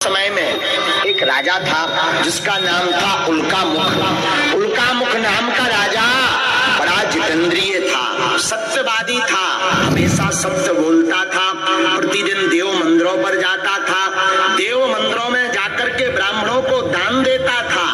समय में एक राजा था जिसका नाम था उल्कामुख। उल्कामुख नाम का राजा बड़ा जितेंद्रिय था, सत्यवादी था, हमेशा सत्य बोलता था। प्रतिदिन देव मंदिरों पर जाता था, देव मंदिरों में जाकर के ब्राह्मणों को दान देता था।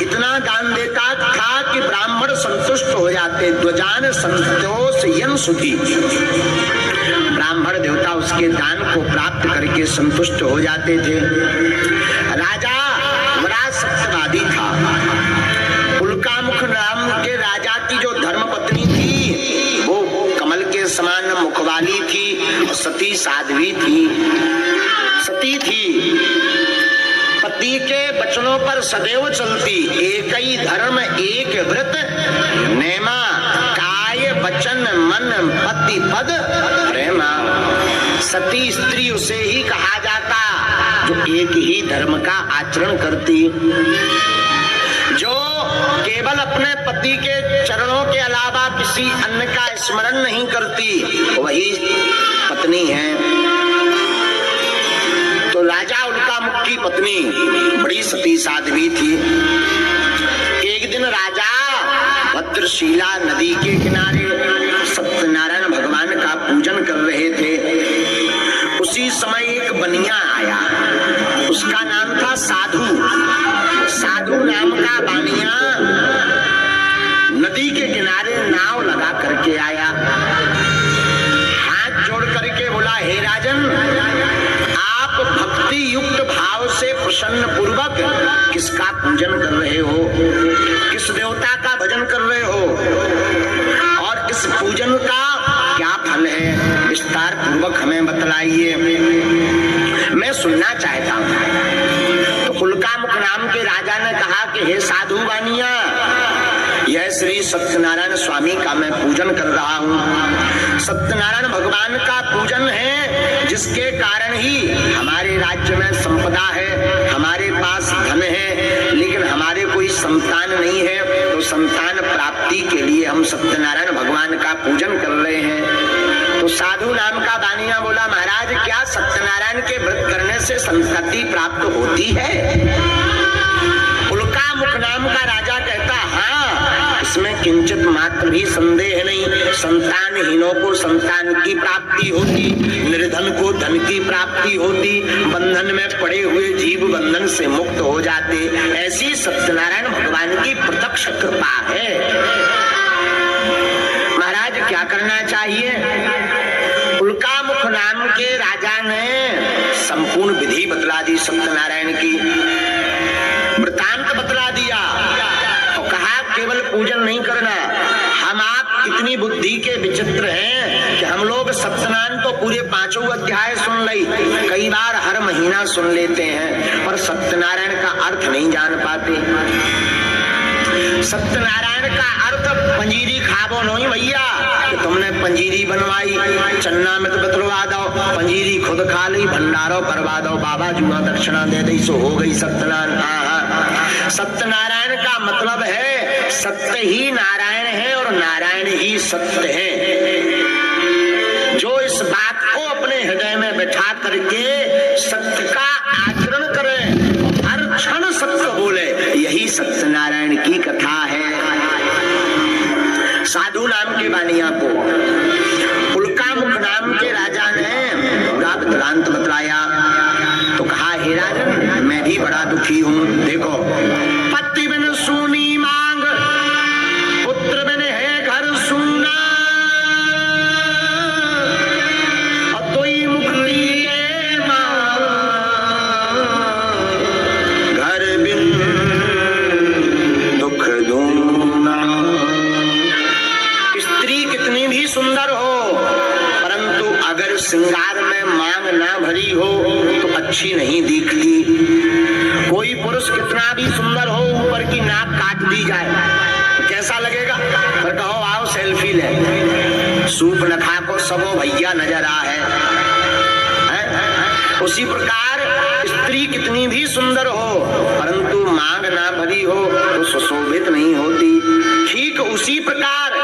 इतना दान देता था कि ब्राह्मण संतुष्ट हो जाते। ध्वजान संतोष यन सुधी, ब्राह्मण देवता उसके दान को प्राप्त करके संतुष्ट हो जाते थे। राजा बड़ा सत्यवादी था। उल्कामुख नाम के राजा की जो धर्मपत्नी थी वो कमल के समान मुख वाली थी, सती साध्वी थी, सती थी। पति के वचनों पर सदैव चलती, एक ही धर्म एक व्रत नेमा, काय वचन मन पति पद प्रेमा। सती स्त्री उसे ही कहा जाता जो एक ही धर्म का आचरण करती, जो केवल अपने पति के चरणों के अलावा किसी अन्य का स्मरण नहीं करती, वही पत्नी है। तो राजा उल्कामुख की पत्नी बड़ी सती साध्वी थी। एक दिन राजा भद्रशिला नदी के किनारे सत्यनारायण भगवान का पूजन कर रहे थे। उसी समय एक बनिया आया, उसका नाम था साधु। साधु नाम का बानिया नदी के किनारे नाव लगा करके आया, हाथ जोड़ करके बोला, हे राजन, आप भक्ति युक्त भाव से प्रसन्न पूर्वक किसका पूजन कर रहे हो, किस देवता का भजन कर रहे हो, और इस पूजन का क्या फल है, विस्तार पूर्वक हमें बतलाइए, मैं सुनना चाहता हूं। तो उल्कामुख नाम के राजा ने कहा कि हे साधु बानिया, यह श्री सत्यनारायण स्वामी का मैं पूजन कर रहा हूँ। सत्यनारायण भगवान का पूजन है जिसके कारण ही हमारे राज्य में संपदा है, हमारे पास धन है, लेकिन हमारे कोई संतान नहीं है। तो संतान प्राप्ति के लिए हम सत्यनारायण भगवान का पूजन कर रहे हैं। तो साधु नाम का बानिया बोला, महाराज, क्या सत्यनारायण के व्रत करने से संतति प्राप्त होती है? उल्कामुख नाम का राजा कहता, हाँ, इसमें किंचित मात्र भी संदेह नहीं। संतानहीनों को संतान की प्राप्ति होती, निर्धन को धन की प्राप्ति होती, बंधन में पड़े हुए जीव बंधन से मुक्त हो जाते। ऐसी सत्यनारायण भगवान की प्रत्यक्ष कृपा है। महाराज, क्या करना चाहिए? उल्कामुख नाम के राजा ने संपूर्ण विधि बतला दी, सत्यनारायण की वृतांत बतला दिया। तो कहा, केवल पूजन नहीं करना, हम आप इतनी बुद्धि के विचित्र हैं कि हम लोग सत्यनारायण तो पूरे 5 अध्याय सुन ली, कई बार हर महीना सुन लेते हैं, पर सत्यनारायण का अर्थ नहीं जान पाते। सत्यनारायण का अर्थ पंजीरी खाबो नहीं भैया, कि तुमने पंजीरी बनवाई, चन्ना में तो बतलवा दो, पंजीरी खुद खा ली, भंडारो करवा दो, बाबा जुआ दक्षिणा दे दी, सो हो गई सत्यनारायण। सत्यनारायण का मतलब है सत्य ही नारायण है और नारायण ही सत्य है। जो इस बात को अपने हृदय में बैठा करके सत्य का आचरण करे, हर क्षण सत्य बोले, यही सत्यनारायण की कथा है। साधु नाम के बानिया को उल्कामुख नाम के राजा ने पूरा वृत्तांत बतलाया। तो कहा, हे राजन, मैं भी बड़ा दुखी हूँ। देखो, पति बिन सूनी मांग, पुत्र बिन है घर सूना, अतोई मुक्ति के मांग, घर बिन दुख दूना। स्त्री कितनी भी सुंदर हो, परंतु अगर श्रृंगार में मांग ना भरी हो तो अच्छी नहीं दिखती। कोई पुरुष कितना भी सुंदर हो, ऊपर की नाक काट दी जाए तो कैसा लगेगा? पर कहो, आओ सेल्फी ले, सूप नखा को सबो भैया नजर आ है। उसी प्रकार स्त्री कितनी भी सुंदर हो, परंतु मांग ना भरी हो तो सुशोभित नहीं होती। ठीक उसी प्रकार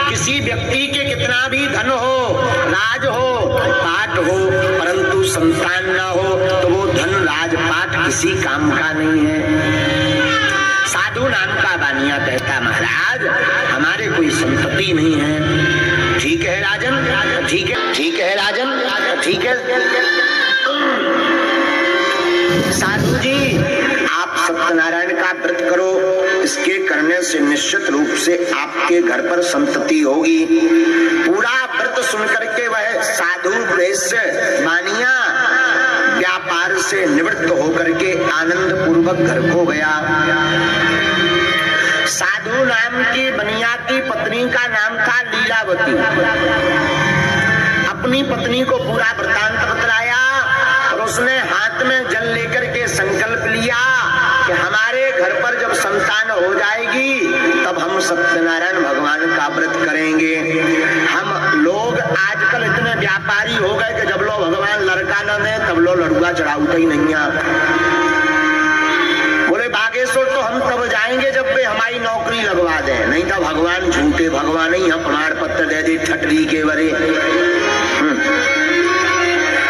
किसी व्यक्ति के कितना भी धन हो, राज हो, पाट हो, परंतु संतान ना हो तो वो धन राज पाट किसी काम का नहीं है। साधु नाम का बानिया कहता महाराज हमारे कोई संपत्ति नहीं है। ठीक है राजन, ठीक है, ठीक है राजन, ठीक है। साधु जी आप सत्यनारायण का व्रत करो, इसके करने से निश्चित रूप से आपके घर पर संतति होगी। पूरा व्रत सुनकर के वह साधु वैश्य बानिया व्यापार से निवृत्त होकर के आनंद पूर्वक घर को गया। साधु नाम की बनिया की पत्नी का नाम था लीलावती। अपनी पत्नी को पूरा वृत्तांत बतलाया और उसने हाथ में जल लेकर के संकल्प लिया कि हमारे घर पर जब संतान हो जाएगी तब हम सत्यनारायण भगवान का व्रत करेंगे। हम लोग आजकल इतने व्यापारी हो गए कि जब लोग भगवान लड़का न दे तब लोग लड़ुआ चढ़ाते ही नहीं है। बोले बागेश्वर तो हम तब जाएंगे जब वे हमारी नौकरी लगवा दे, नहीं तो भगवान झूठे भगवान ही हम प्रमाण पत्र दे दे ठटरी के बरे।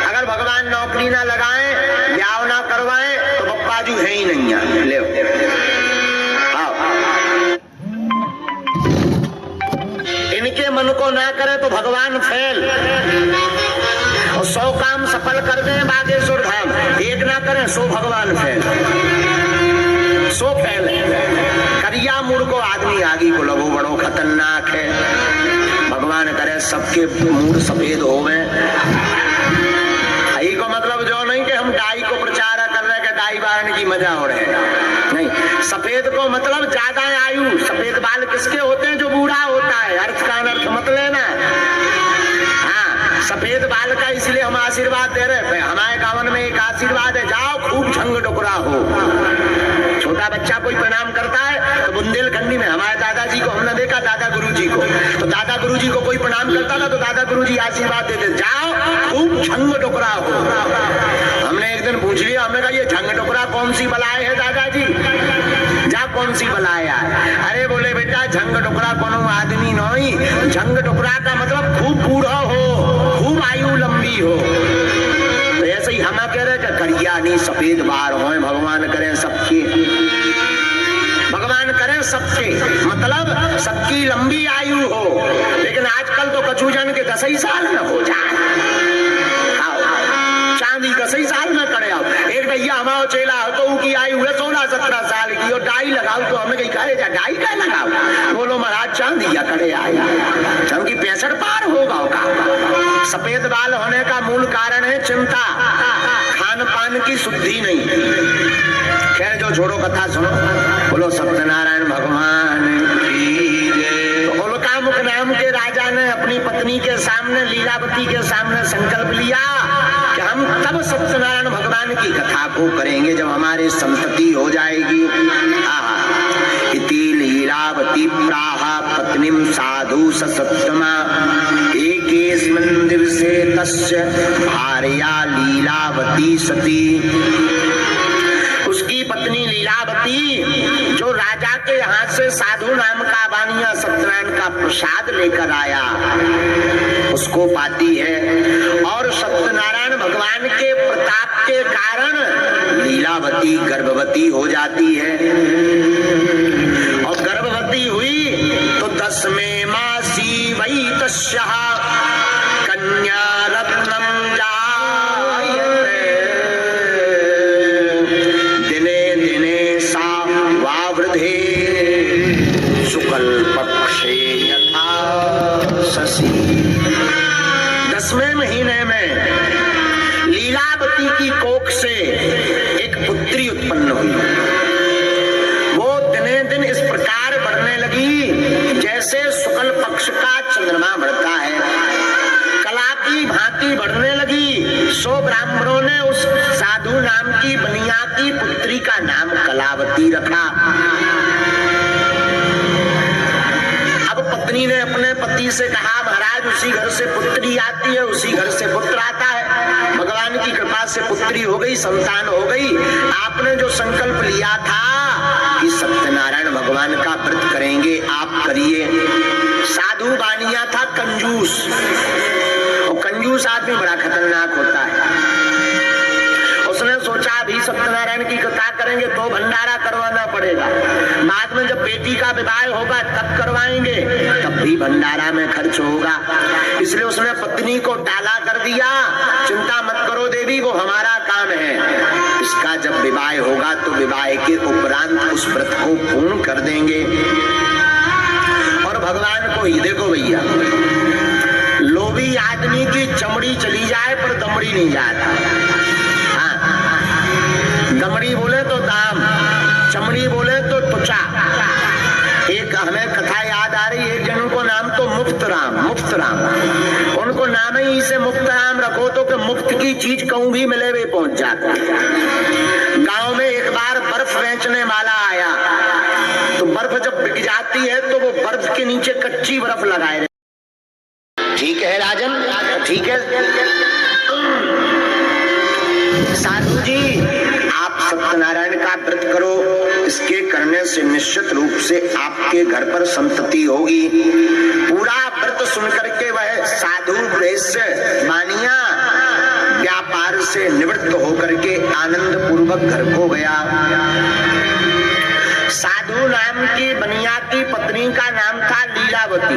अगर भगवान नौकरी ना लगाए, ब्याह ना करवाए तो बप्पा जी है ही नहीं है। ले इनके मन को ना करे तो भगवान फेल, और 100 काम सफल कर दे बागेश्वर धाम, एक ना करें सो भगवान फेल, सो फेल है। करिया मूड को आदमी आगे को लगो बड़ो खतरनाक है। भगवान करे सबके मूड सफेद हो गए। यही को मतलब जो नहीं कि हम गाय को प्रचार कर रहे हैं, गाय बारण की मजा हो रहे हैं, नहीं। सफेद को मतलब ज्यादा आयु, सफेद बाल किसके होते हैं? जो बूढ़ा होता है। अर्थ का अनर्थ मत लेना। हाँ, सफेद बाल का इसलिए हम आशीर्वाद दे रहे हैं। हमारे गाँव में एक आशीर्वाद है, जाओ खूब झंग टुकड़ा हो। छोटा बच्चा कोई प्रणाम करता है तो बुंदेलखंडी में हमारे दादाजी को हमने देखा, दादा गुरुजी को, तो दादा गुरुजी को कोई प्रणाम करता था तो दादा गुरुजी आशीर्वाद देते, जाओ खूब झंग टुकड़ा हो। हमने एक दिन पूछ लिया, हमने कहा ये झंग टुकड़ा कौन सी बलाए है दादाजी? जा कौन सी बलाए है? अरे बोले बेटा झंग टुकड़ा कोनो आदमी नहीं, झंग टुकड़ा का मतलब खूब बूढ़ा हो, खूब आयु लंबी हो। तो ऐसे ही हम कह रहे कि करिया नहीं सफेद बाल हो, भगवान करें सबके, भगवान करें सबके, मतलब सबकी लंबी आयु हो। लेकिन आजकल तो कछु जन के 10 ही साल में हो जाए, चांदी 10 ही साल में करे। आओ एक भैया हमारा चेला तो उनकी आयु है 16-17 साल की, और डाई लगाओ तो हमें कहीं कहे जा डाई का लगाओ, बोलो महाराज चांदी या करे आए, हमकी 65 पार होगा का। सफेद बाल होने का मूल कारण है चिंता, खान पान की शुद्धि नहीं। खैर जो छोड़ो कथा सुनो, बोलो सत्यनारायण भगवान की जय। तो उल्कामुख नाम के राजा ने अपनी पत्नी के सामने, लीलावती के सामने संकल्प लिया कि हम तब सत्यनारायण भगवान की कथा को करेंगे जब हमारी संतति हो जाएगी। इति लीलावती प्राह पत्नीम साधु सत्तमा एकेस्मिन् दिवसे तस्य भार्या लीलावती सती। उसकी पत्नी लीलावती जो राजा के यहाँ से साधु नाम का बानिया सत्यनारायण का प्रसाद लेकर आया उसको पाती है, और सत्यनारायण भगवान के प्रताप के कारण लीलावती गर्भवती हो जाती है। और गर्भवती हुई तो 10वें मासी वही तस्याः कन्या रत्नम जायते। दिने दिने सा वावृधे शुक्ल पक्षे यथा शशि। 10वें महीने में लीलावती की कोख से एक पुत्री उत्पन्न हुई। वो दिने दिन इस प्रकार बढ़ने लगी जैसे शुक्ल पक्ष का चंद्रमा बढ़ता है, कला की भांति बढ़ने लगी। सो ब्राह्मणों ने उस साधु नाम की बनिया की पुत्री का नाम कलावती रखा। अब पत्नी ने अपने पति से कहा, महाराज उसी घर से पुत्री आती है, उसी घर से पुत्र आता है, भगवान की कृपा से पुत्री हो गई, संतान हो गई। आपने जो संकल्प लिया था कि सत्यनारायण भगवान का व्रत करेंगे, आप करिए। साधु था कंजूस, और कंजूस आदमी बड़ा खतरनाक होता है। उसने सोचा अभी सत्यनारायण की कथा करेंगे तो भंडारा करवाना पड़ेगा, बाद में जब बेटी का विवाह होगा तब करवाएंगे, तब भी भंडारा में खर्च होगा। इसलिए उसने पत्नी को टाला कर दिया, चिंता मत करो देवी, वो हमारा काम है, इसका जब विवाह होगा तो विवाह के उपरांत उस व्रत को पूर्ण कर देंगे। और भगवान को ही देखो भैया, लोभी आदमी की चमड़ी चली जाए पर दमड़ी नहीं जाता। दमड़ी बोले तो दाम, चमड़ी बोले तो त्वचा। एक हमें कथा याद आ रही है, एक जन को नाम तो मुफ्त राम, उनको नाम ही इसे मुफ्त राम रखो तो कि मुफ्त की चीज कहूं भी मिले वे पहुंच जाते। गांव में एक बार बर्फ बेचने वाला आया, तो बर्फ जब बिक जाती है तो वो बर्फ के नीचे कच्ची बर्फ लगाए। ठीक है राजन, ठीक है साधु जी, आप सत्यनारायण का व्रत करो, इसके करने से निश्चित रूप से आपके घर पर संतति होगी। पूरा व्रत सुन करके वह साधु वैश्य बानिया व्यापार से निवृत्त होकर के आनंद पूर्वक घर को गया। साधु नाम की बनिया की पत्नी का नाम था लीलावती।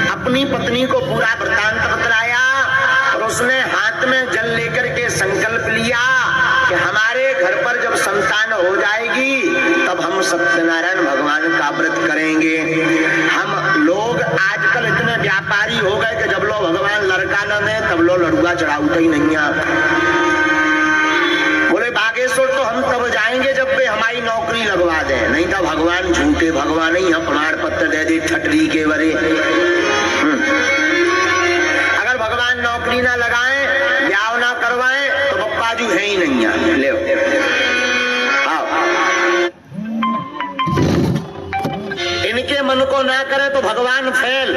अपनी पत्नी को पूरा वृत्तांत बतलाया और उसने हाथ में जल लेकर के संकल्प लिया कि हमारे घर पर जब संतान हो जाएगी तब हम सत्यनारायण भगवान का व्रत करेंगे। हम लोग आजकल इतने व्यापारी हो गए कि जब लो भगवान लड़का न दे तब लो लड़ुआ चढ़ाते ही नहीं है। बोले बागेश्वर तो हम तब जाएंगे जब वे हमारी नौकरी लगवा दें, नहीं तो भगवान झूठे भगवान ही हम प्रमाण पत्र दे दे ठटरी के बरे। अगर भगवान नौकरी ना लगाए, ब्याह ना करवाए तो बप्पा जी है ही नहीं है। ले इनके मन को ना करे तो भगवान फेल,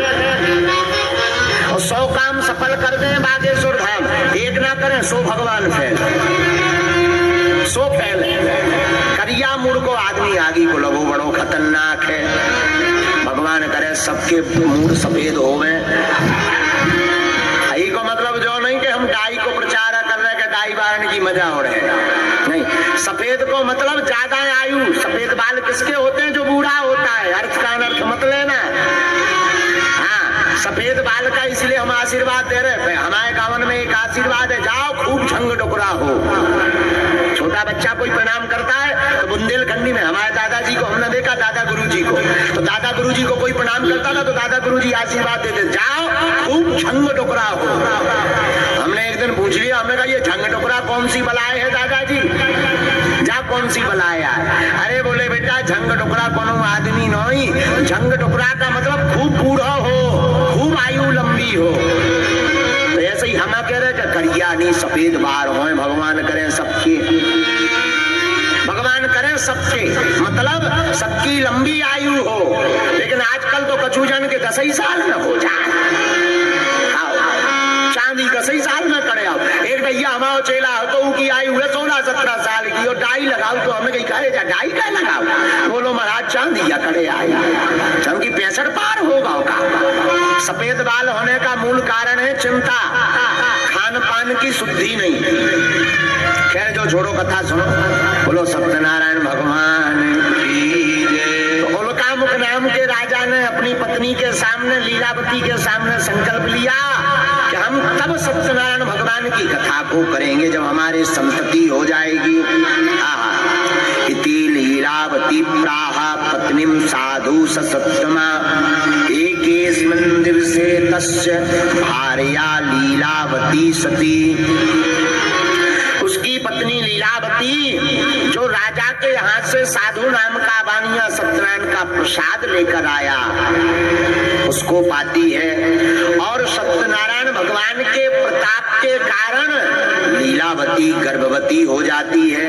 और 100 काम सफल कर दे बागेश्वर धाम, एक ना करें सो भगवान फेल, सो फेल। करिया मूड को आदमी आगे को लगो बड़ो खतरनाक है। भगवान करे सबके मूड सफेद होवे, यही को मतलब जो नहीं कि हम डाई को प्रचार कर रहे हैं, डाई बारन की मजा हो रहे हैं, नहीं। सफेद को मतलब ज्यादा आयु, सफेद बाल किसके होते हैं? जो बूढ़ा होता है, अर्थ का अनर्थ मत लेना। हाँ, सफेद बाल का इसलिए हम आशीर्वाद दे रहे हैं। हमारे गाँव में एक आशीर्वाद है, जाओ खूब झंग डुकरा हो। छोटा बच्चा कोई प्रणाम करता है तो बुंदेलखंडी में हमारे दादाजी को हमने देखा, दादा गुरुजी को, तो दादा गुरुजी को कोई प्रणाम करता था तो दादा गुरुजी आशीर्वाद देते, जाओ खूब झंग डुकरा हो। हमने एक दिन पूछ लिया, हमने कहा ये झंग डुकरा कौन सी बलाए है दादाजी? जा कौन सी बलाया है? अरे बोले बेटा झंग डुकरा कोनो आदमी नहीं, झंग डुकरा का मतलब खूब बूढ़ा हो, खूब आयु लंबी हो। तो ऐसे ही हम कह रहे कि करिया नहीं सफेद बाल हो, भगवान करे सबके, भगवान करे सबके, मतलब सबकी लंबी आयु हो। लेकिन आजकल तो कछु जन के 10 ही साल में हो जाए, चांदी 10 ही साल में करे। आओ एक भैया हमारा चेला तो उनकी आयु है 16-17 साल की, और डाई लगाओ तो हमें कहीं कहे जा डाई क्या लगाओ? बोलो महाराज चांदी या करे आई, चांदी 65 पार होगा का। सफेद बाल होने का मूल कारण है चिंता, खान पान की शुद्धि नहीं। खैर जो छोड़ो कथा सुनो, बोलो सत्यनारायण भगवान की जय। तो उल्कामुख नाम के राजा ने अपनी पत्नी के सामने, लीलावती के सामने संकल्प लिया कि हम तब सत्यनारायण भगवान की कथा को करेंगे जब हमारी संतति हो जाएगी। इति लीलावती प्राह पत्नीम साधु सत्तमा एकेस्मिन् दिवसे तस्य भार्या लीलावती सती। उसकी पत्नी लीलावती जो राजा के हाथ से साधु नाम का बानिया सत्यनारायण का प्रसाद लेकर आया उसको पाती है, और सत्यनारायण भगवान के प्रताप के कारण लीलावती गर्भवती हो जाती है।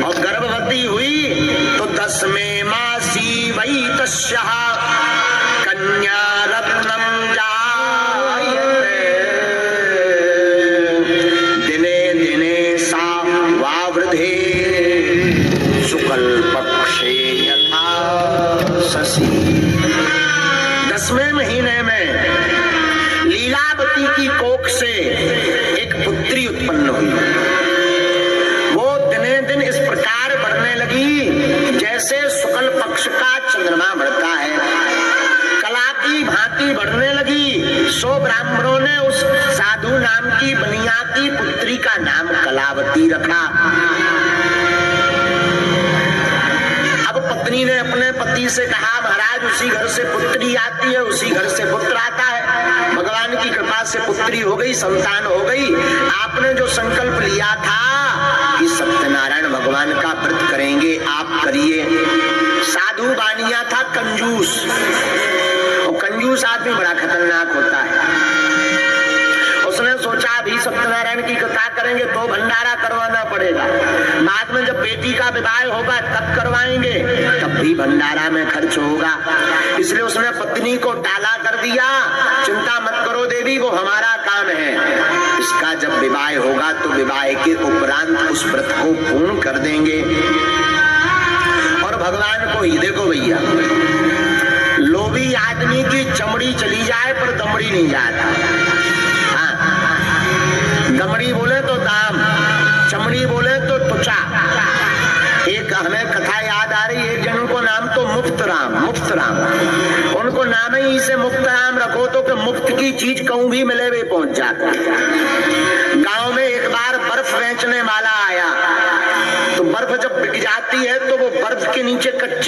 और गर्भवती हुई तो 10वें मासी वही तस्याः कन्या रत्नम जायते। दिने दिने सा वावृधे शुक्ल पक्षे यथा शशि। की कोख से एक पुत्री उत्पन्न हुई। वो दिने दिन इस प्रकार बढ़ने लगी जैसे शुक्ल पक्ष का चंद्रमा बढ़ता है, कला की भांति बढ़ने लगी। सो ब्राह्मणों ने उस साधु नाम की बनिया की पुत्री का नाम कलावती रखा। अब पत्नी ने अपने पति से कहा, महाराज उसी घर से पुत्री आती है, उसी घर से पुत्र आता है। भगवान की कृपा से पुत्री हो गई, संतान हो गई। आपने जो संकल्प लिया था कि सत्यनारायण भगवान का व्रत करेंगे, आप करिए। साधु बानिया था कंजूस, और कंजूस आदमी बड़ा खतरनाक होता है। उसने सोचा अभी सत्यनारायण की कथा करेंगे तो भंडारा करवाना पड़ेगा, बाद में जब बेटी का विवाह होगा तब करवाएंगे, तब भी भंडारा में खर्च होगा। इसलिए उसने पत्नी को टाला कर दिया, चिंता मत करो देवी, वो हमारा काम है, इसका जब विवाह होगा तो विवाह के उपरांत उस व्रत को पूर्ण कर देंगे। और भगवान को ही देखो भैया, लोभी आदमी की चमड़ी चली जाए पर दमड़ी नहीं जाता। दमड़ी बोले तो दाम, चमड़ी बोले तो त्वचा। एक हमें कथा याद आ रही है, एक जन को नाम तो मुफ्त राम, मुफ्त राम। उनको नाम ही से मुफ्त राम रखो तो कि मुफ्त की चीज कहूं भी मिले वे पहुंच जाता। गांव में एक बार बर्फ बेचने वाला आया, तो बर्फ जब बिक जाती है तो वो बर्फ के नीचे कच्ची